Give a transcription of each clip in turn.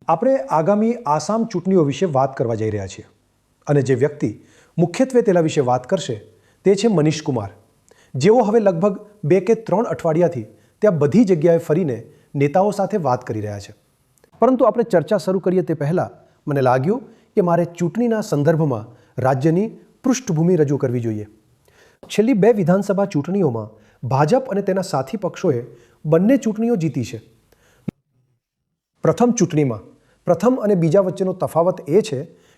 આપણે આગામી આસામ ચૂંટણીઓ વિશે વાત કરવા જઈ રહ્યા છીએ અને જે વ્યક્તિ મુખ્યત્વે તેના વિશે વાત કરશે તે છે મનીષ કુમાર, જેઓ હવે લગભગ 2 કે 3 અઠવાડિયાથી ત્યાં બધી જગ્યાએ ફરીને નેતાઓ સાથે વાત કરી રહ્યા છે. પરંતુ આપણે ચર્ચા શરૂ કરીએ તે પહેલાં મને લાગ્યું કે મારે ચૂંટણીના સંદર્ભમાં રાજ્યની પૃષ્ઠભૂમિ રજૂ કરવી જોઈએ. છેલ્લી 2 વિધાનસભા ચૂંટણીઓમાં ભાજપ અને તેના સાથી પક્ષોએ બંને ચૂંટણીઓ જીતી છે. પ્રથમ ચૂંટણીમાં પ્રથમ અને બીજા વચ્ચેનો તફાવત એ છે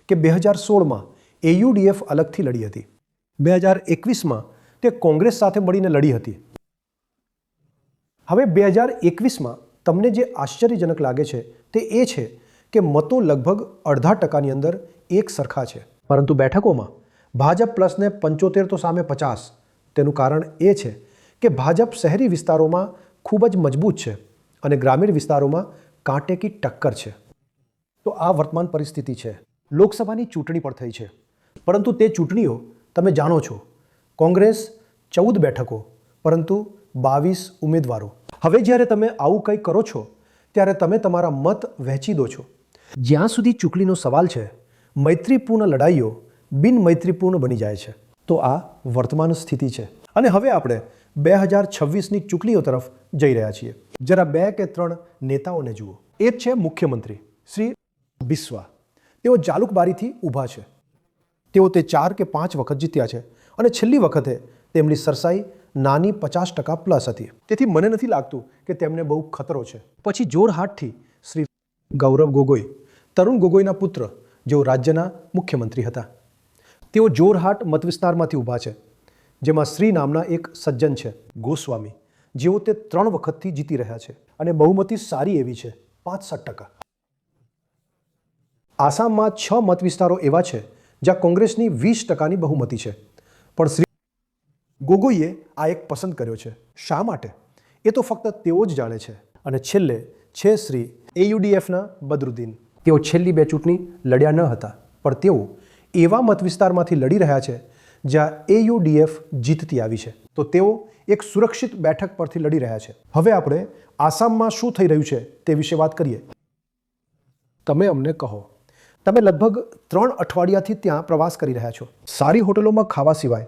કે 2016માં AUDF અલગથી લડી હતી. 2021માં તે કોંગ્રેસ સાથે મળીને લડી હતી. હવે 2021માં તમને જે આશ્ચર્યજનક લાગે છે તે એ છે કે મતો લગભગ 0.5% અંદર એક સરખા છે, પરંતુ બેઠકોમાં ભાજપ પ્લસને 75 તો સામે 50. તેનું કારણ એ છે કે ભાજપ શહેરી વિસ્તારોમાં ખૂબ જ મજબૂત છે અને ગ્રામીણ વિસ્તારોમાં કાંટે કી ટક્કર છે. તો આ વર્તમાન પરિસ્થિતિ છે. લોકસભાની ચૂંટણી પણ થઈ છે, પરંતુ તે ચૂંટણીઓ તમે જાણો છો, કોંગ્રેસ 14 બેઠકો પરંતુ 22 ઉમેદવારો. હવે જ્યારે તમે આવું કંઈ કરો છો ત્યારે તમે તમારા મત વહેંચી દો છો. જ્યાં સુધી ચૂંટણીનો સવાલ છે, મૈત્રીપૂર્ણ લડાઈઓ બિનમૈત્રીપૂર્ણ બની જાય છે. તો આ વર્તમાન સ્થિતિ છે અને હવે આપણે 2026ની ચૂંટણીઓ તરફ જઈ રહ્યા છીએ. જરા 2 કે 3 નેતાઓને જુઓ. એક છે મુખ્યમંત્રી શ્રી બિસ્વા. તેઓ જાલુકબારીથી ઊભા છે. તેઓ તે 4 કે 5 વખત જીત્યા છે અને છેલ્લી વખતે તેમની સરસાઈ નાની 50% પ્લસ હતી. તેથી મને નથી લાગતું કે તેમને બહુ ખતરો છે. પછી જોરહાટથી શ્રી ગૌરવ ગોગોઈ, તરુણ ગોગોઈના પુત્ર, જેઓ રાજ્યના મુખ્યમંત્રી હતા. તેઓ જોરહાટ મતવિસ્તારમાંથી ઊભા છે, જેમાં શ્રી નામના એક સજ્જન છે ગોસ્વામી, જેઓ તે 3 વખતથી જીતી રહ્યા છે અને બહુમતી સારી એવી છે 65%. આસામમાં 6 મતવિસ્તારો એવા છે જ્યાં કોંગ્રેસની 20%ની બહુમતી છે, પણ શ્રી ગોગોઈએ આ એક પસંદ કર્યો છે. શા માટે? એ તો ફક્ત તેઓ જ જાણે છે. અને છેલ્લે છે શ્રી AUDFના બદરુદ્દીન. તેઓ છેલ્લી 2 ચૂંટણી લડ્યા ન હતા, પણ તેઓ એવા મતવિસ્તારમાંથી લડી રહ્યા છે જ્યાં AUDF જીતતી આવી છે. તો તેઓ એક સુરક્ષિત બેઠક પરથી લડી રહ્યા છે. હવે આપણે આસામમાં શું થઈ રહ્યું છે તે વિશે વાત કરીએ. તમે અમને કહો. તમે લગભગ 3 અઠવાડિયાથી ત્યાં પ્રવાસ કરી રહ્યા છો. સારી હોટલોમાં ખાવા સિવાય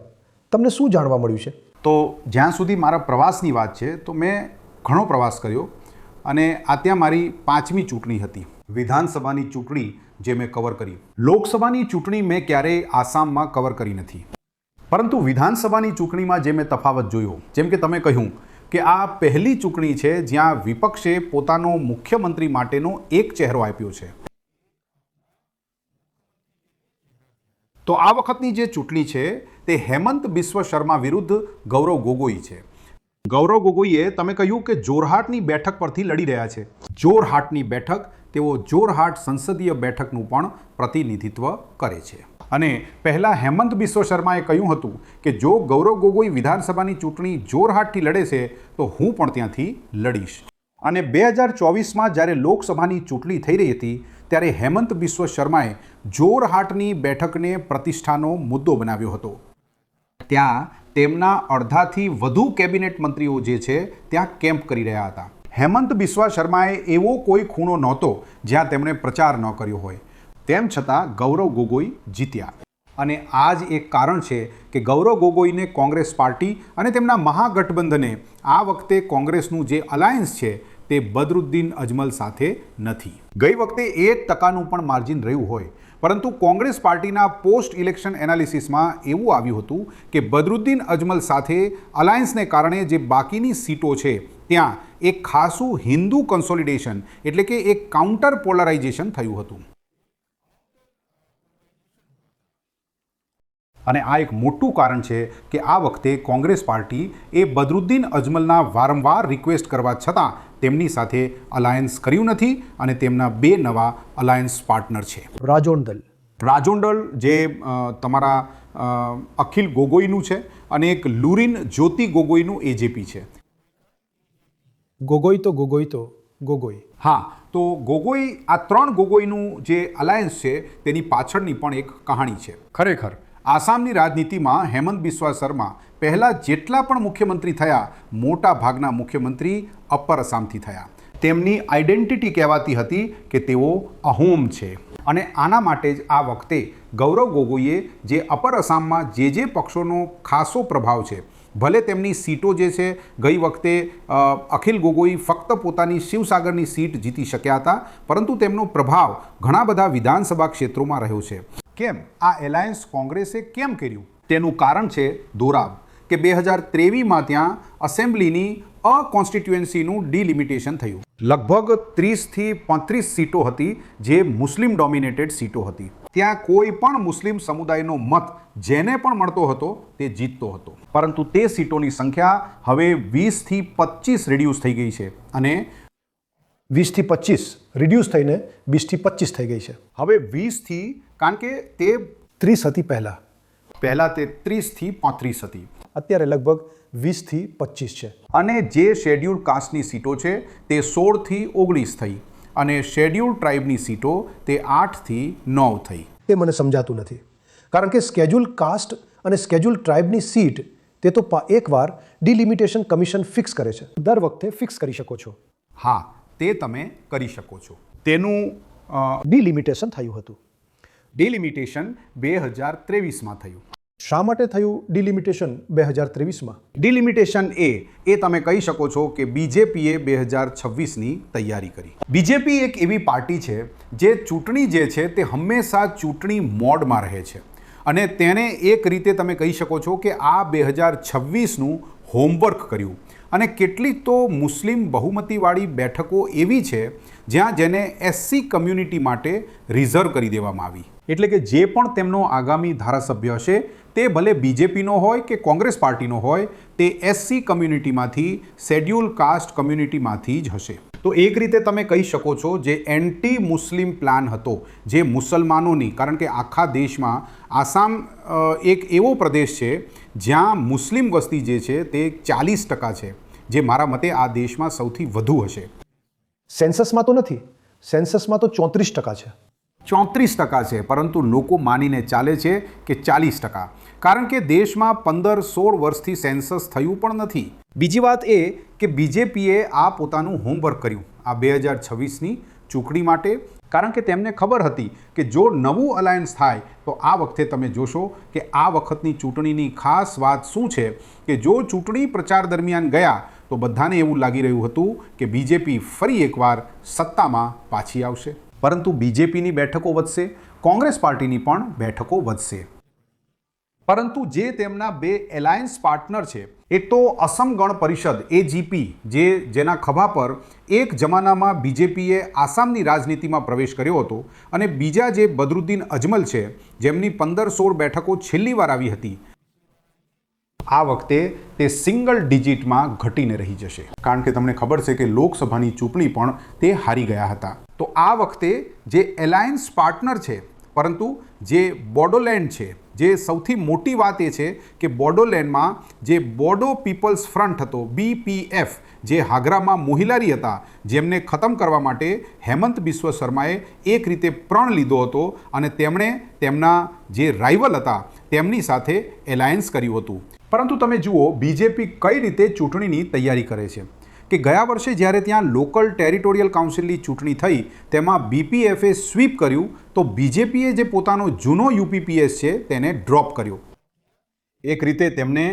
તમને શું જાણવા મળ્યું છે? તો જ્યાં સુધી મારા પ્રવાસની વાત છે, તો મેં ઘણો પ્રવાસ કર્યો અને આ ત્યાં મારી 5મી ચૂંટણી હતી. વિધાનસભાની ચૂંટણી જે મેં કવર કરી. લોકસભાની ચૂંટણી મેં ક્યારેય આસામમાં કવર કરી નથી, પરંતુ વિધાનસભાની ચૂંટણીમાં જે મેં તફાવત જોયો, જેમ કે તમે કહ્યું કે આ પહેલી ચૂંટણી છે જ્યાં વિપક્ષે પોતાનો મુખ્યમંત્રી માટેનો એક ચહેરો આપ્યો છે. તો આ વખતની જે ચૂંટણી છે તે હેમંત બિસ્વ શર્મા વિરુદ્ધ ગૌરવ ગોગોઈ છે. ગૌરવ ગોગોઈએ તમે કહ્યું કે જોરહાટની બેઠક પરથી લડી રહ્યા છે. જોરહાટની બેઠક, તેઓ જોરહાટ સંસદીય બેઠકનું પણ પ્રતિનિધિત્વ કરે છે. અને પહેલાં હેમંત બિસ્વ શર્માએ કહ્યું હતું કે જો ગૌરવ ગોગોઈ વિધાનસભાની ચૂંટણી જોરહાટથી લડે છે તો હું પણ ત્યાંથી લડીશ. અને 2024માં જ્યારે લોકસભાની ચૂંટણી થઈ રહી હતી ત્યારે હેમંત બિસ્વ શર્માએ જોરહાટની બેઠકને પ્રતિષ્ઠાનો મુદ્દો બનાવ્યો હતો. ત્યાં તેમના અડધાથી વધુ કેબિનેટ મંત્રીઓ જે છે ત્યાં કેમ્પ કરી રહ્યા હતા. હેમંત બિસ્વા શર્માએ એવો કોઈ ખૂણો નહોતો જ્યાં તેમણે પ્રચાર ન કર્યો હોય. તેમ છતાં ગૌરવ ગોગોઈ જીત્યા. અને આ જ એક કારણ છે કે ગૌરવ ગોગોઈને કોંગ્રેસ પાર્ટી અને તેમના મહાગઠબંધને આ વખતે કોંગ્રેસનું જે અલાયન્સ છે તે બદરુદ્દીન અજમલ સાથે નથી. ગઈ વખતે 1%નું પણ માર્જિન રહ્યું હોય, પરંતુ કોંગ્રેસ પાર્ટીના પોસ્ટ ઇલેક્શન એનાલિસિસમાં એવું આવ્યું હતું કે બદરુદ્દીન અજમલ સાથે અલાયન્સને કારણે જે બાકીની સીટો છે ત્યાં એક ખાસું હિન્દુ કન્સોલિડેશન એટલે કે એક કાઉન્ટર પોલરાઇઝેશન થયું હતું. અને આ એક મોટું કારણ છે કે આ વખતે કોંગ્રેસ પાર્ટી એ બદરુદ્દીન અજમલના વારંવાર રિક્વેસ્ટ કરવા છતાં તેમની સાથે અલાયન્સ કર્યું નથી અને તેમના 2 નવા અલાયન્સ પાર્ટનર છે. રાજોંડલ જે તમારા અખિલ ગોગોઈનું છે અને એક લુરિન જ્યોતિ ગોગોઈનું AJP છે. ગોગોઈ. હા, તો ગોગોઈ, આ 3 ગોગોઈનું જે અલાયન્સ છે તેની પાછળની પણ એક કહાણી છે. ખરેખર આસામની રાજનીતિમાં હેમંત બિસ્વા શર્મા પહેલાં જેટલા પણ મુખ્યમંત્રી થયા, મોટા ભાગના મુખ્યમંત્રી અપર આસામથી થયા. તેમની આઈડેન્ટિટી કહેવાતી હતી કે તેઓ અહોમ છે. અને આના માટે જ આ વખતે ગૌરવ ગોગોઈએ જે અપર આસામમાં જે પક્ષોનો ખાસો પ્રભાવ છે, ભલે તેમની સીટો જે છે ગઈ વખતે અખિલ ગોગોઈ ફક્ત પોતાની શિવસાગરની સીટ જીતી શક્યા હતા, પરંતુ તેમનો પ્રભાવ ઘણા બધા વિધાનસભા ક્ષેત્રોમાં રહ્યો છે. કેમ આ એલાયન્સ કોંગ્રેસે કેમ કર્યું તેનું કારણ છે દોરાબ, કે 2023માં ત્યાં અસેમ્બલીની કોન્સ્ટિટ્યુએન્સીનું ડિલિમિટેશન થયું. લગભગ 30થી 35 સીટો હતી જે મુસ્લિમ ડોમિનેટેડ સીટો હતી. ત્યાં કોઈ પણ મુસ્લિમ સમુદાયનો મત જેને પણ મળતો હતો તે જીતતો હતો, પરંતુ તે સીટોની સંખ્યા હવે 20થી 25 રિડ્યુસ થઈ ગઈ છે અને 20થી 25 રિડ્યુસ થઈને 20થી 25 થઈ ગઈ છે. હવે 20થી, કારણ કે તે 30 હતી પહેલાં તે 30થી 35 હતી, અત્યારે લગભગ 20થી 25 છે. અને જે શેડ્યુલ્ડ કાસ્ટની સીટો છે તે 16થી 19 થઈ અને શેડ્યુલ્ડ ટ્રાઇબની સીટો તે 8થી 9 થઈ. તે મને સમજાતું નથી, કારણ કે સ્કેડ્યુલ કાસ્ટ અને સ્કેડ્યુલ ટ્રાઇબની સીટ તે તો એકવાર ડિલિમિટેશન કમિશન ફિક્સ કરે છે. દર વખતે ફિક્સ કરી શકો છો. હા, તે તમે કરી શકો છો. તેનું ડિલિમિટેશન થયું હતું. ડિલિમિટેશન 2023માં થયું. શા માટે થયું ડિલિમિટેશન 2023માં? ડિલિમિટેશન એ તમે કહી શકો છો કે બીજેપીએ 2026ની તૈયારી કરી. બીજેપી એક એવી પાર્ટી છે જે ચૂંટણી જે છે તે હંમેશા ચૂંટણી મોડમાં રહે છે, અને તેણે એક રીતે તમે કહી શકો છો કે આ 2026નું હોમવર્ક કર્યું. અને કેટલીક તો મુસ્લિમ બહુમતીવાળી બેઠકો એવી છે જ્યાં જેને એસસી કમ્યુનિટી માટે રિઝર્વ કરી દેવામાં આવી. એટલે કે જે પણ તેમનો આગામી ધારાસભ્ય હશે તે ભલે બીજેપીનો હોય કે કોંગ્રેસ પાર્ટીનો હોય, તે એસસી કમ્યુનિટીમાંથી, શેડ્યુલ કાસ્ટ કમ્યુનિટીમાંથી જ હશે. તો એક રીતે તમે કહી શકો છો જે એન્ટી મુસ્લિમ પ્લાન હતો, જે મુસલમાનોની, કારણ કે આખા દેશમાં આસામ એક એવો પ્રદેશ છે જ્યાં મુસ્લિમ વસ્તી જે છે તે 40% છે, જે મારા મતે આ દેશમાં સૌથી વધુ હશે. સેન્સસમાં તો નથી, સેન્સસમાં તો 34% છે. 34% છે, પરંતુ લોકો માનીને ચાલે છે કે 40%, કારણ કે દેશમાં 15-16 વર્ષથી સેન્સસ થયું પણ નથી. બીજી વાત એ કે બીજેપીએ આ પોતાનું હોમવર્ક કર્યું આ 2026ની ચૂંટણી માટે, કારણ કે તેમને ખબર હતી કે જો નવું અલાયન્સ થાય તો આ વખતે તમે જોશો કે આ વખતની ચૂંટણીની ખાસ વાત શું છે કે જો ચૂંટણી પ્રચાર દરમિયાન ગયા તો બધાને એવું લાગી રહ્યું હતું કે બીજેપી ફરી એકવાર સત્તામાં પાછી આવશે. પરંતુ બીજેપીની બેઠકો વધશે, કોંગ્રેસ પાર્ટીની પણ બેઠકો વધશે. પરંતુ જે તેમના બે એલાયન્સ પાર્ટનર છે, એક તો અસમ ગણ પરિષદ એજીપી, જેના ખભા પર એક જમાનામાં બીજેપીએ આસામની રાજનીતિમાં પ્રવેશ કર્યો હતો, અને બીજા જે બદરુદ્દીન અજમલ છે, જેમની 15-16 બેઠકો છેલ્લી વાર આવી હતી, આ વખતે તે સિંગલ ડિજિટમાં ઘટીને રહી જશે, કારણ કે તમને ખબર છે કે લોકસભાની ચૂંટણી પણ તે હારી ગયા હતા. તો આ વખતે જે એલાયન્સ પાર્ટનર છે, પરંતુ જે બોડોલેન્ડ છે, જે સૌથી મોટી વાત એ છે કે બોડોલેન્ડમાં જે બોડો પીપલ્સ ફ્રન્ટ હતો, BPF, જે હાગરામાં મોહિલારી હતા, જેમને ખતમ કરવા માટે હેમંત બિસ્વ શર્માએ એક રીતે પ્રણ લીધો હતો, અને તેમણે તેમના જે રાઇવલ હતા તેમની સાથે એલાયન્સ કર્યું હતું. પરંતુ તમે જુઓ બીજેપી કઈ રીતે ચૂંટણીની તૈયારી કરે છે, કે ગયા વર્ષે જ્યારે ત્યાં લોકલ ટેરિટોરિયલ કાઉન્સિલની ચૂંટણી થઈ તેમાં BPFએ સ્વીપ કર્યું, તો બીજેપીએ જે પોતાનો જૂનો UPPS છે તેને ડ્રોપ કર્યો. એક રીતે તેમને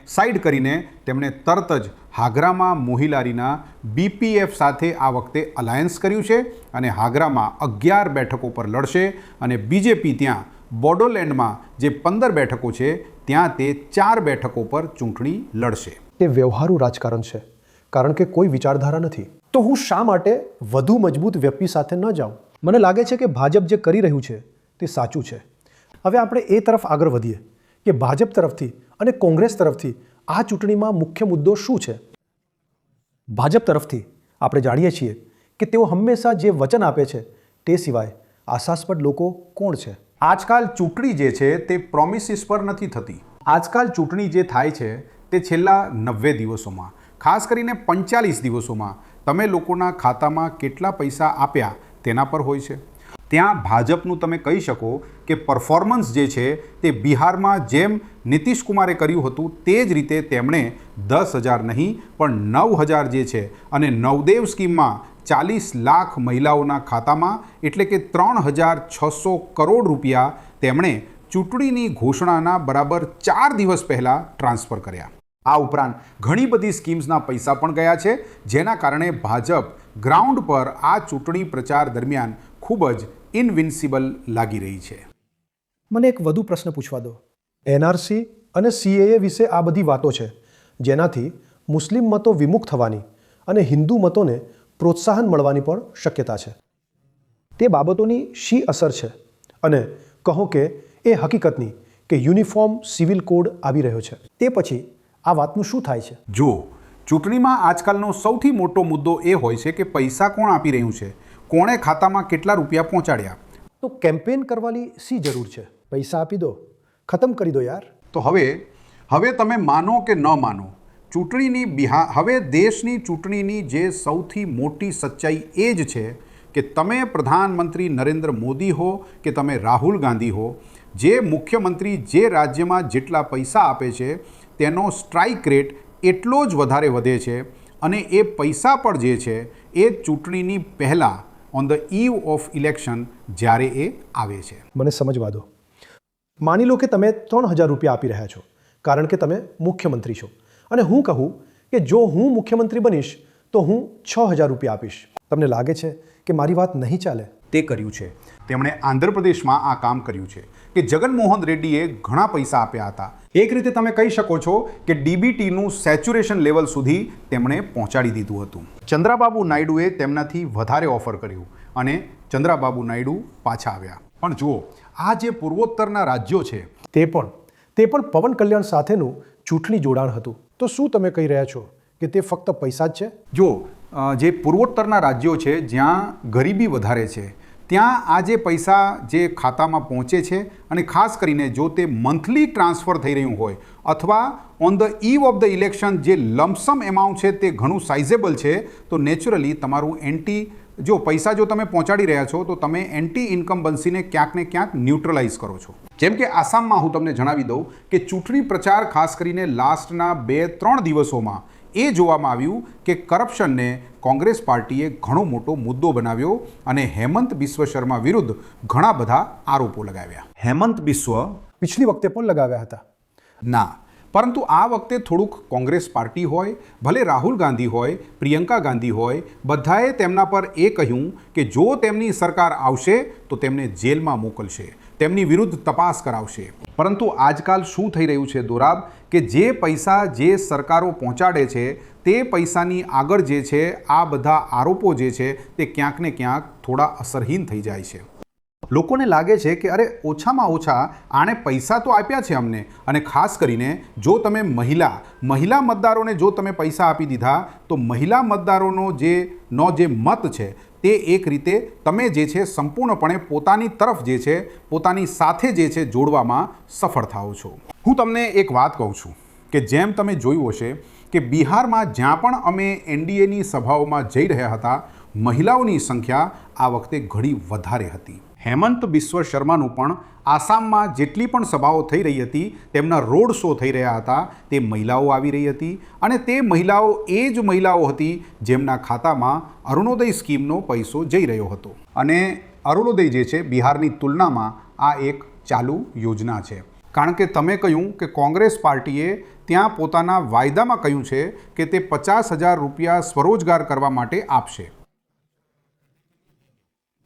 સાઈડ કરીને તેમણે તરત જ હાગરામાં મોહિલારીના BPF સાથે આ વખતે અલાયન્સ કર્યું છે, અને હાગરામાં 11 બેઠકો પર લડશે, અને બીજેપી ત્યાં બોડોલેન્ડમાં જે 15 બેઠકો છે ત્યાં તે 4 બેઠકો પર ચૂંટણી લડશે. તે વ્યવહારુ રાજકારણ છે, કારણ કે કોઈ વિચારધારા નથી. તો હું શા માટે વધુ મજબૂત વ્યક્તિ સાથે ન જાઉં? મને લાગે છે કે ભાજપ જે કરી રહ્યું છે તે સાચું છે. હવે આપણે એ તરફ આગળ વધીએ કે ભાજપ તરફથી અને કોંગ્રેસ તરફથી આ ચૂંટણીમાં મુખ્ય મુદ્દો શું છે. ભાજપ તરફથી આપણે જાણીએ છીએ કે તેઓ હંમેશા જે વચન આપે છે તે સિવાય આશાસ્પદ લોકો કોણ છે. આજકાલ ચૂંટણી જે છે તે પ્રોમિસીસ પર નથી થતી. આજકાલ ચૂંટણી જે થાય છે તે છેલ્લા 90 દિવસોમાં, ખાસ કરીને 45 દિવસોમાં તમે લોકોના ખાતામાં કેટલા પૈસા આપ્યા તેના પર હોય છે. ત્યાં ભાજપનું તમે કહી શકો કે પરફોર્મન્સ જે છે તે બિહારમાં જેમ નીતિશ કુમારે કર્યું હતું તે જ રીતે તેમણે 10,000 નહીં પણ 9,000 જે છે અને નવદેવ સ્કીમમાં 40 લાખ મહિલાઓના ખાતામાં એટલે કે 3,600 કરોડ રૂપિયા તેમણે ચૂંટણીની ઘોષણાના બરાબર 4 દિવસ પહેલાં ટ્રાન્સફર કર્યા. આ ઉપરાંત ઘણી બધી સ્કીમ્સના પૈસા પણ ગયા છે, જેના કારણે ભાજપ ગ્રાઉન્ડ પર આ ચૂંટણી પ્રચાર દરમિયાન ખૂબ જ ઇનવિન્સિબલ લાગી રહી છે. મને એક વધુ પ્રશ્ન પૂછવા દો. એનઆરસી અને સીએએ વિશે આ બધી વાતો છે જેનાથી મુસ્લિમ મતો વિમુખ થવાની અને હિન્દુ મતોને પ્રોત્સાહન મળવાની પણ શક્યતા છે. તે બાબતોની શી અસર છે અને કહો કે એ હકીકતની કે યુનિફોર્મ સિવિલ કોડ આવી રહ્યો છે તે પછી આ વાતનું શું થાય છે? જો ચૂંટણીમાં આજકાલનો સૌથી મોટો મુદ્દો એ હોય છે કે પૈસા કોણ આપી રહ્યું છે, કોણે ખાતામાં કેટલા રૂપિયા પહોંચાડ્યા. તો કેમ્પેન કરવાની શી જરૂર છે? પૈસા આપી દો, ખતમ કરી દો યાર. તો હવે તમે માનો કે ન માનો, ચૂંટણીની હવે દેશની ચૂંટણીની જે સૌથી મોટી સચ્ચાઈ એ જ છે કે તમે પ્રધાનમંત્રી નરેન્દ્ર મોદી હો કે તમે રાહુલ ગાંધી હો, જે મુખ્યમંત્રી જે રાજ્યમાં જેટલા પૈસા આપે છે તેનો સ્ટ્રાઇક રેટ એટલો જ વધારે વધે છે અને એ પૈસા પણ જે છે એ ચૂંટણીની પહેલાં on the eve of election જ્યારે એ આવે છે. મને સમજવા દો. માની લો કે તમે 3,000 રૂપિયા આપી રહ્યા છો કારણ કે તમે મુખ્યમંત્રી છો અને હું કહું કે જો હું મુખ્યમંત્રી બનીશ તો હું 6,000 રૂપિયા આપીશ. તમને લાગે છે કે મારી વાત નહીં ચાલે? તે કર્યું છે. તેમણે આંધ્રપ્રદેશમાં આ કામ કર્યું છે કે જગનમોહન રેડ્ડીએ ઘણા પૈસા આપ્યા હતા. એક રીતે તમે કહી શકો છો કે ડીબીટીનું સેચ્યુરેશન લેવલ સુધી તેમણે પહોંચાડી દીધું હતું. ચંદ્રાબાબુ નાયડુએ તેમનાથી વધારે ઓફર કર્યું અને ચંદ્રાબાબુ નાયડુ પાછા આવ્યા. પણ જુઓ, આ જે પૂર્વોત્તરના રાજ્યો છે તે પણ પવન કલ્યાણ સાથેનું ચૂંટણી જોડાણ હતું. તો શું તમે કહી રહ્યા છો કે તે ફક્ત પૈસા જ છે? જો જે પૂર્વોત્તરના રાજ્યો છે જ્યાં ગરીબી વધારે છે ત્યાં આ જે પૈસા જે ખાતામાં પહોંચે છે અને ખાસ કરીને જો તે મંથલી ટ્રાન્સફર થઈ રહ્યું હોય અથવા on the eve of the election જે લમસમ એમાઉન્ટ છે તે ઘણું સાઇઝેબલ છે તો નેચરલી તમારું જો પૈસા જો તમે પહોંચાડી રહ્યા છો તો તમે એન્ટી ઇન્કમ્બન્સીને ક્યાંક ને ક્યાંક ન્યુટ્રલાઇઝ કરો છો. જેમ કે આસામમાં હું તમને જણાવી દઉં કે ચૂંટણી પ્રચાર ખાસ કરીને લાસ્ટના 2-3 દિવસોમાં એ જોવામાં આવ્યું કે કરપ્શનને કોંગ્રેસ પાર્ટીએ ઘણો મોટો મુદ્દો બનાવ્યો અને હેમંત બિસ્વ શર્મા વિરુદ્ધ ઘણા બધા આરોપો લગાવ્યા. હેમંત બિસ્વ પિછલી વખતે પણ લગાવ્યા હતા. ના, પરંતુ આ વખતે થોડુંક કોંગ્રેસ પાર્ટી હોય, ભલે રાહુલ ગાંધી હોય, પ્રિયંકા ગાંધી હોય, બધાએ તેમના પર એ કહ્યું કે જો તેમની સરકાર આવશે તો તેમને જેલમાં મોકલશે, તેમની વિરુદ્ધ તપાસ કરાવશે. પરંતુ આજકાલ શું થઈ રહ્યું છે દોરાબ કે જે પૈસા જે સરકારો પહોંચાડે છે તે પૈસાની આગળ જે છે આ બધા આરોપો જે છે તે ક્યાંક ને ક્યાંક થોડા અસરહીન થઈ જાય છે. લોકોને લાગે છે કે અરે ઓછામાં ઓછા આણે પૈસા તો આપ્યા છે અમને, અને ખાસ કરીને જો તમે મહિલા મતદારોને જો તમે પૈસા આપી દીધા તો મહિલા મતદારોનો જે મત છે તે એક રીતે તમે જે છે સંપૂર્ણપણે પોતાની તરફ જે છે પોતાની સાથે જે છે જોડવામાં સફળ થાઓ છો. હું તમને એક વાત કહું છું કે જેમ તમે જોયું હશે કે બિહારમાં જ્યાં પણ અમે એનડીએની સભાઓમાં જઈ રહ્યા હતા મહિલાઓની સંખ્યા આ વખતે ઘણી વધારે હતી. હેમંત બિસ્વ શર્માનું પણ આસામમાં જેટલી પણ સભાઓ થઈ રહી હતી તેમના રોડ શો થઈ રહ્યા હતા તે મહિલાઓ આવી રહી હતી અને તે મહિલાઓ એ જ મહિલાઓ હતી જેમના ખાતામાં અરુણોદય સ્કીમનો પૈસો જઈ રહ્યો હતો. અને અરુણોદય જે છે બિહારની તુલનામાં આ એક ચાલુ યોજના છે. કારણ કે તમે કહ્યું કે કોંગ્રેસ પાર્ટીએ ત્યાં પોતાના વાયદામાં કહ્યું છે કે તે 50,000 રૂપિયા સ્વરોજગાર કરવા માટે આપશે.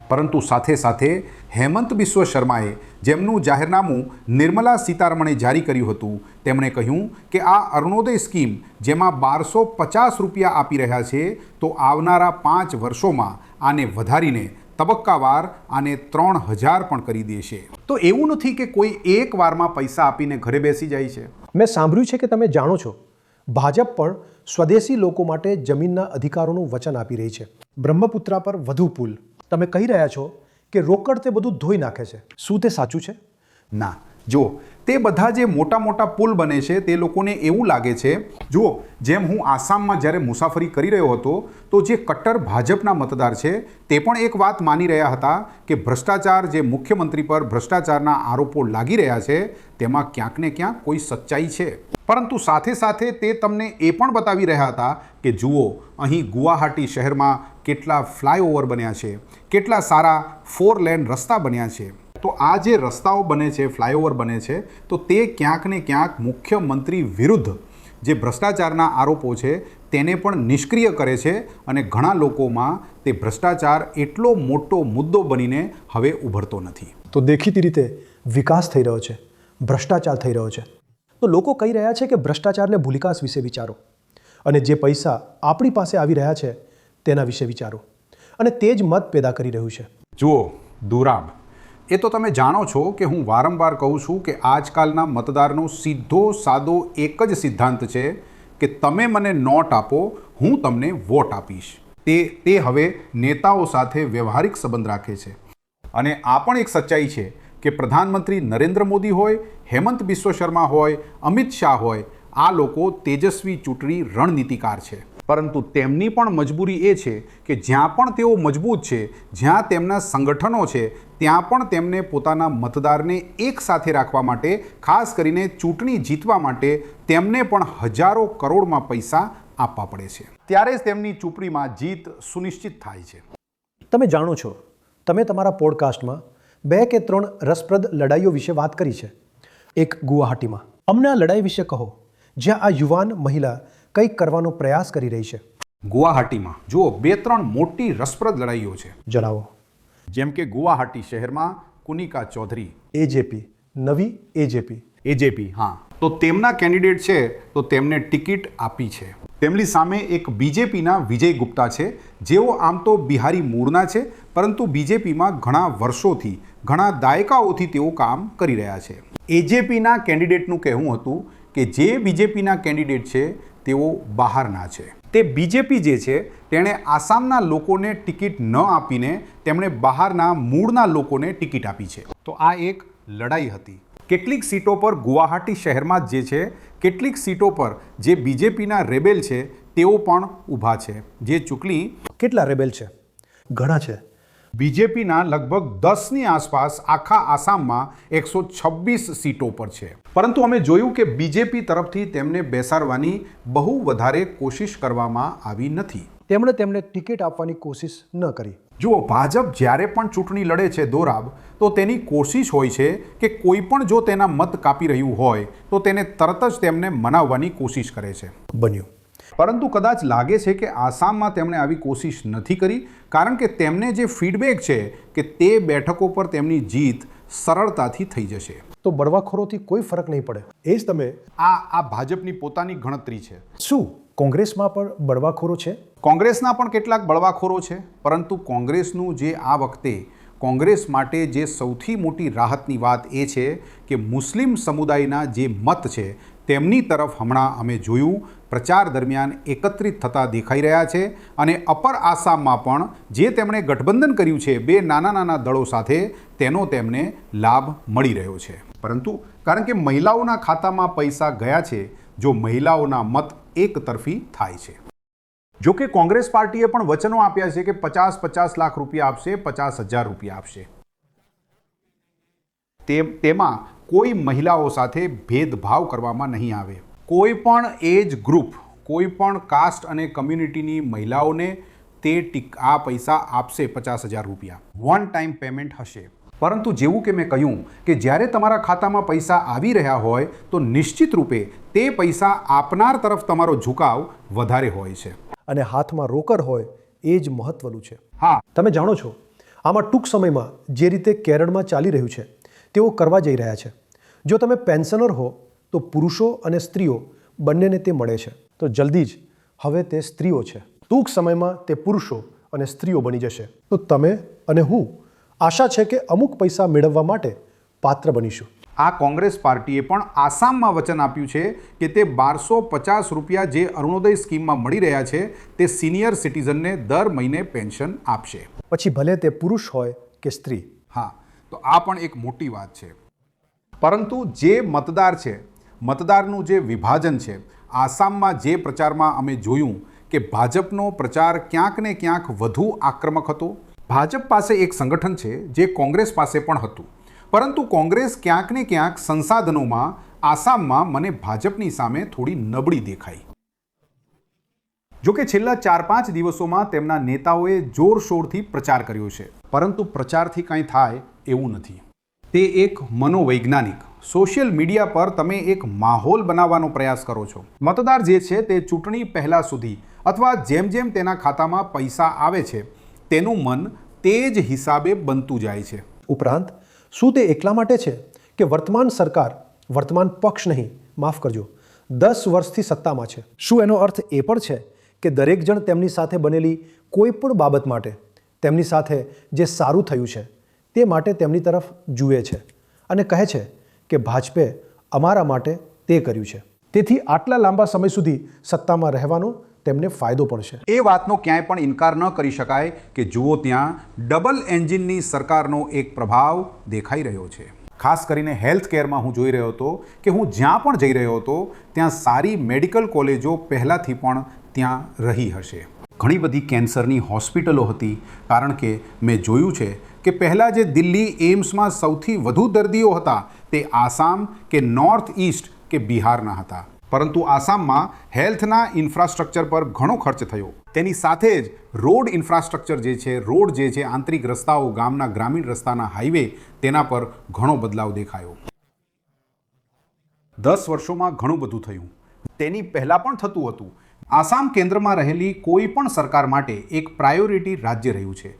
પરંતુ સાથે સાથે હેમંત બિસ્વ શર્માએ જેમનું જાહેરનામું નિર્મલા સીતારમણે જારી કર્યું હતું તેમણે કહ્યું કે આ અરુણોદય સ્કીમ જેમાં 1,250 રૂપિયા આપી રહ્યા છે તો આવનારા 5 વર્ષોમાં આને વધારીને તબક્કાવાર આને 3,000 પણ કરી દેશે. તો એવું નથી કે કોઈ એક વારમાં પૈસા આપીને ઘરે બેસી જાય છે. મેં સાંભળ્યું છે કે તમે જાણો છો ભાજપ પણ સ્વદેશી લોકો માટે જમીનના અધિકારોનું વચન આપી રહી છે. બ્રહ્મપુત્રા પર વધુ પુલ. તમે કહી રહ્યા છો કે રોકડ તે બધું ધોઈ નાખે છે. શું તે સાચું છે? ના, જો તે બધા જે મોટા મોટા પુલ બને છે તે લોકોને એવું લાગે છે, જુઓ જેમ હું આસામમાં જ્યારે મુસાફરી કરી રહ્યો હતો તો જે કટ્ટર ભાજપના મતદાર છે તે પણ એક વાત માની રહ્યા હતા કે ભ્રષ્ટાચાર, જે મુખ્યમંત્રી પર ભ્રષ્ટાચારના આરોપો લાગી રહ્યા છે તેમાં ક્યાંક ને ક્યાંક કોઈ સચ્ચાઈ છે. પરંતુ સાથે સાથે તે તમને એ પણ બતાવી રહ્યા હતા કે જુઓ અહીં ગુવાહાટી શહેરમાં કેટલા ફ્લાયઓવર બન્યા છે, કેટલા સારા 4 લેન રસ્તા બન્યા છે. તો આ જે રસ્તાઓ બને છે, ફ્લાયઓવર બને છે, તો તે ક્યાંક ને ક્યાંક મુખ્યમંત્રી વિરુદ્ધ જે ભ્રષ્ટાચારના આરોપો છે તેને પણ નિષ્ક્રિય કરે છે અને ઘણા લોકોમાં તે ભ્રષ્ટાચાર એટલો મોટો મુદ્દો બનીને હવે ઉભરતો નથી. તો દેખીતી રીતે વિકાસ થઈ રહ્યો છે, ભ્રષ્ટાચાર થઈ રહ્યો છે. તો લોકો કહી રહ્યા છે કે ભ્રષ્ટાચારને ભૂલિકાશ વિશે વિચારો અને જે પૈસા આપણી પાસે આવી રહ્યા છે તેના વિશે વિચારો, અને તે જ મત પેદા કરી રહ્યું છે. જુઓ દુરાબ, એ તો તમે જાણો છો કે હું વારંવાર કહું છું કે આજકાલના મતદારનો સીધો સાદો એક જ સિદ્ધાંત છે કે તમે મને નોટ આપો, હું તમને વોટ આપીશ. તે હવે નેતાઓ સાથે વ્યવહારિક સંબંધ રાખે છે. અને આ પણ એક સચ્ચાઈ છે કે પ્રધાનમંત્રી નરેન્દ્ર મોદી હોય, હેમંત બિસ્વ શર્મા હોય, અમિત શાહ હોય, આ લોકો તેજસ્વી ચૂંટણી રણનીતિકાર છે. પરંતુ તેમની પણ મજબૂરી એ છે કે જ્યાં પણ તેઓ મજબૂત છે, જ્યાં તેમના સંગઠનો છે, ત્યાં પણ તેમને પોતાના મતદારને એક સાથે રાખવા માટે, ખાસ કરીને ચૂંટણી જીતવા માટે તેમને પણ હજારો કરોડમાં પૈસા આપવા પડે છે. ત્યારે જ તેમની ચૂંટણીમાં જીત સુનિશ્ચિત થાય છે. તમે જાણો છો, તમે તમારા પોડકાસ્ટમાં 2 કે 3 રસપ્રદ લડાઈઓ વિશે વાત કરી છે. એક ગુવાહાટીમાં. અમને આ લડાઈ વિશે કહો, જ્યાં આ યુવાન મહિલા કંઈક કરવાનો પ્રયાસ કરી રહી છે. ગુવાહાટીમાં જુઓ 2-3 મોટી રસપ્રદ લડાઈઓ છે. જણાવો. જેમ કે ગુવાહાટી શહેરમાં કુનિકા ચૌધરી, એજેપી, નવી એજેપી. હા, તો તેમના કેન્ડિડેટ છે તો તેમને ટિકિટ આપી છે. તેમની સામે એક બીજેપીના વિજય ગુપ્તા છે, જેઓ આમ તો બિહારી મૂળના છે, પરંતુ બીજેપીમાં ઘણા વર્ષોથી, ઘણા દાયકાઓથી તેઓ કામ કરી રહ્યા છે. એજેપીના કેન્ડિડેટનું કહેવું હતું કે જે બીજેપીના કેન્ડિડેટ છે તેઓ બહારના છે. તે બીજેપી જે છે તેણે આસામના લોકોને ટિકિટ ન આપીને તેમણે બહારના મૂળના લોકોને ટિકિટ આપી છે. તો આ એક લડાઈ હતી. કેટલીક સીટો પર ગુવાહાટી શહેરમાં જ જે છે, કેટલીક સીટો પર જે બીજેપીના રેબેલ છે તેઓ પણ ઊભા છે. જે ચૂંટણી કેટલા રેબેલ છે? ઘણા છે. બીજેપીના લગભગ 10ની આસપાસ આખા આસામમાં 126 સીટો પર છે. પરંતુ અમે જોયું કે બીજેપી તરફથી તેમને બેસાડવાની બહુ વધારે કોશિશ કરવામાં આવી નથી. તેમણે તેમને ટિકિટ આપવાની કોશિશ ન કરી. જુઓ, ભાજપ જ્યારે પણ ચૂંટણી લડે છે દોરાબ, તો તેની કોશિશ હોય છે કે કોઈ પણ જો તેના મત કાપી રહ્યું હોય તો તેને તરત જ તેમને મનાવવાની કોશિશ કરે છે. બન્યું. પરંતુ કદાચ લાગે છે કે આસામમાં તેમણે આવી કોશિશ નથી કરી, કારણ કે તેમને જે ફીડબેક છે કે તે બેઠકો પર તેમની જીત સરળતાથી થઈ જશે. તો બળવાખોરોથી કોઈ ફરક નહીં પડે, એ જ તમે. આ ભાજપની પોતાની ગણતરી છે. શું કોંગ્રેસમાં પણ બળવાખોરો છે? કોંગ્રેસના પણ કેટલાક બળવાખોરો છે, પરંતુ કોંગ્રેસનું જે આ વખતે કોંગ્રેસ માટે જે સૌથી મોટી રાહતની વાત એ છે કે મુસ્લિમ સમુદાયના જે મત છે તેમની તરફ હમણાં અમે જોયું પ્રચાર દરમિયાન એકત્રિત થતા દેખાઈ રહ્યા છે. અને અપર આસામમાં પણ જે તેમણે ગઠબંધન કર્યું છે 2 નાના નાના દળો સાથે, તેનો તેમને લાભ મળી રહ્યો છે. પરંતુ કારણ કે મહિલાઓના ખાતામાં પૈસા ગયા છે, જો મહિલાઓના મત એક તરફી થાય છે. જો કે કોંગ્રેસ પાર્ટીએ પણ વચનો આપ્યા છે કે 50-50 લાખ રૂપિયા આપશે, 50,000 રૂપિયા આપશે. તેમાં કોઈ મહિલાઓ સાથે ભેદભાવ કરવામાં નહીં આવે. કોઈ પણ એજ ગ્રુપ, કોઈ પણ કાસ્ટ અને કમ્યુનિટીની મહિલાઓને આ પૈસા આપશે. 50,000 રૂપિયા વન ટાઈમ પેમેન્ટ હશે. પરંતુ જેવું કે મેં કહ્યું કે જ્યારે તમારા ખાતામાં પૈસા આવી રહ્યા હોય તો નિશ્ચિત રૂપે તે પૈસા આપનાર તરફ તમારો ઝુકાવ વધારે હોય છે. અને હાથમાં રોકડ હોય એ જ મહત્વનું છે. હા, તમે જાણો છો, આમાં ટૂંક સમયમાં જે રીતે કેરળમાં ચાલી રહ્યું છે તેઓ કરવા જઈ રહ્યા છે. જો તમે પેન્શનર હો તો પુરુષો અને સ્ત્રીઓ બંનેને તે મળે છે. તો જલ્દી જ હવે તે સ્ત્રીઓ છે. ટૂંક સમયમાં તે પુરુષો અને સ્ત્રીઓ બની જશે. તો તમે અને હું આશા છે કે અમુક પૈસા મેળવવા માટે પાત્ર બનીશું. આ કોંગ્રેસ પાર્ટીએ પણ આસામમાં વચન આપ્યું છે કે તે 1250 રૂપિયા જે અરુણોદય સ્કીમમાં મળી રહ્યા છે તે સિનિયર સિટીઝનને દર મહિને પેન્શન આપશે. પછી ભલે તે પુરુષ હોય કે સ્ત્રી. હા, તો આ પણ એક મોટી વાત છે. પરંતુ જે મતદાર છે, મતદારનું જે વિભાજન છે, આસામમાં જે પ્રચારમાં અમે જોયું કે ભાજપનો પ્રચાર ક્યાંક ને ક્યાંક વધુ આક્રમક હતો. ભાજપ પાસે એક સંગઠન છે જે કોંગ્રેસ પાસે પણ હતું, પરંતુ કોંગ્રેસ ક્યાંક ને ક્યાંક સંસાધનોમાં આસામમાં મને ભાજપની સામે થોડી નબળી દેખાઈ. જોકે છેલ્લા 4-5 દિવસોમાં તેમના નેતાઓએ જોરશોરથી પ્રચાર કર્યો છે, પરંતુ પ્રચારથી કંઈ થાય એવું નથી. તે એક મનોવૈજ્ઞાનિક સોશિયલ મીડિયા પર તમે એક માહોલ બનાવવાનો પ્રયાસ કરો છો. મતદાર જે છે તે ચૂંટણી પહેલાં સુધી અથવા જેમ જેમ તેના ખાતામાં પૈસા આવે છે તેનું મન તે જ હિસાબે બનતું જાય છે. ઉપરાંત શું તે એટલા માટે છે કે વર્તમાન સરકાર, વર્તમાન પક્ષ નહીં, માફ કરજો, 10 વર્ષથી સત્તામાં છે? શું એનો અર્થ એ પણ છે કે દરેક જણ તેમની સાથે બનેલી કોઈ પણ બાબત માટે, તેમની સાથે જે સારું થયું છે તે માટે તેમની તરફ જુએ છે અને કહે છે કે ભાજપે અમારા માટે તે કર્યું છે, તેથી આટલા લાંબા સમય સુધી સત્તામાં રહેવાનો તેમને ફાયદો પણ છે? એ વાતનો ક્યાંય પણ ઇનકાર ન કરી શકાય કે જુઓ ત્યાં ડબલ એન્જિનની સરકારનો એક પ્રભાવ દેખાઈ રહ્યો છે. ખાસ કરીને હેલ્થ કેરમાં હું જોઈ રહ્યો હતો કે હું જ્યાં પણ જઈ રહ્યો હતો ત્યાં સારી મેડિકલ કોલેજો પહેલાંથી પણ ત્યાં રહી હશે. ઘણી બધી કેન્સરની હોસ્પિટલો હતી, કારણ કે મેં જોયું છે કે પહેલાં જે દિલ્હી એમ્સમાં સૌથી વધુ દર્દીઓ હતા તે આસામ કે નોર્થ ઇસ્ટ કે બિહારના હતા. પરંતુ આસામમાં હેલ્થના ઇન્ફ્રાસ્ટ્રક્ચર પર ઘણો ખર્ચ થયો. તેની સાથે જ રોડ ઇન્ફ્રાસ્ટ્રક્ચર જે છે, રોડ જે છે, આંતરિક રસ્તાઓ, ગામના ગ્રામીણ રસ્તાના હાઈવે, તેના પર ઘણો બદલાવ દેખાયો. 10 વર્ષોમાં ઘણું બધું થયું. તેની પહેલાં પણ થતું હતું. આસામ કેન્દ્રમાં રહેલી કોઈ પણ સરકાર માટે એક પ્રાયોરિટી રાજ્ય રહ્યું છે,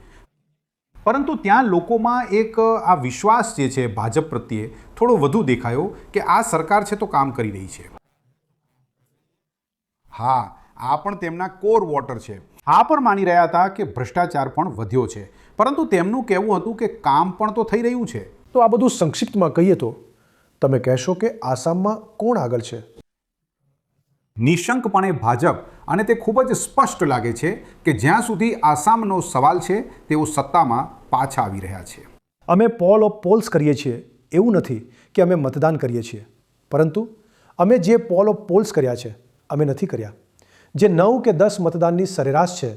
પરંતુ ત્યાં લોકોમાં એક આ વિશ્વાસ જે છે ભાજપ પ્રત્યે થોડો વધુ દેખાયો કે આ સરકાર છે તો કામ કરી રહી છે. હા, આ પણ તેમના કોર વોટર છે. આ પણ માની રહ્યા હતા કે ભ્રષ્ટાચાર પણ વધ્યો છે, પરંતુ તેમનું કહેવું હતું કે કામ પણ તો થઈ રહ્યું છે. તો આ બધું સંક્ષિપ્તમાં કહીએ તો તમે કહેશો કે આસામમાં કોણ આગળ છે? નિશંકપણે ભાજપ, અને તે ખૂબ જ સ્પષ્ટ લાગે છે કે જ્યાં સુધી આસામનો સવાલ છે તેઓ સત્તામાં પાછા આવી રહ્યા છે. અમે પોલ ઓફ પોલ્સ કરીએ છીએ એવું નથી કે અમે મતદાન કરીએ છીએ, પરંતુ અમે જે પોલ ઓફ પોલ્સ કર્યા છે અમે નથી કર્યા. જે 9 કે 10 મતદાનની સરેરાશ છે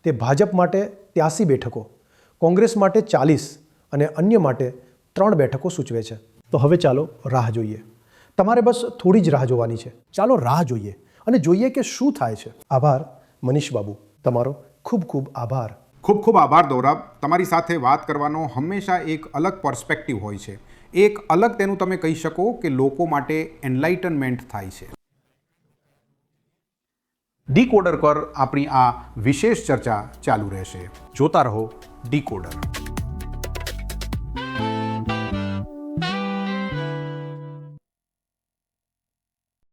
તે ભાજપ માટે 83 બેઠકો, કોંગ્રેસ માટે 40 અને અન્ય માટે 3 બેઠકો સૂચવે છે. તો હવે ચાલો રાહ જોઈએ. તમારે બસ થોડી જ રાહ જોવાની છે. ચાલો રાહ જોઈએ અને જોઈએ કે શું થાય છે. આભાર મનીષ બાબુ, તમારો ખૂબ ખૂબ આભાર. ખૂબ ખૂબ આભાર દોરાબ. તમારી સાથે વાત કરવાનો હંમેશા એક અલગ પર્સપેક્ટિવ હોય છે. એક અલગ તેનું તમે કહી શકો કે લોકો માટે એનલાઇટનમેન્ટ થાય છે. ડીકોડર પર આપણી આ વિશેષ ચર્ચા ચાલુ રહેશે. જોતા રહો ડીકોડર.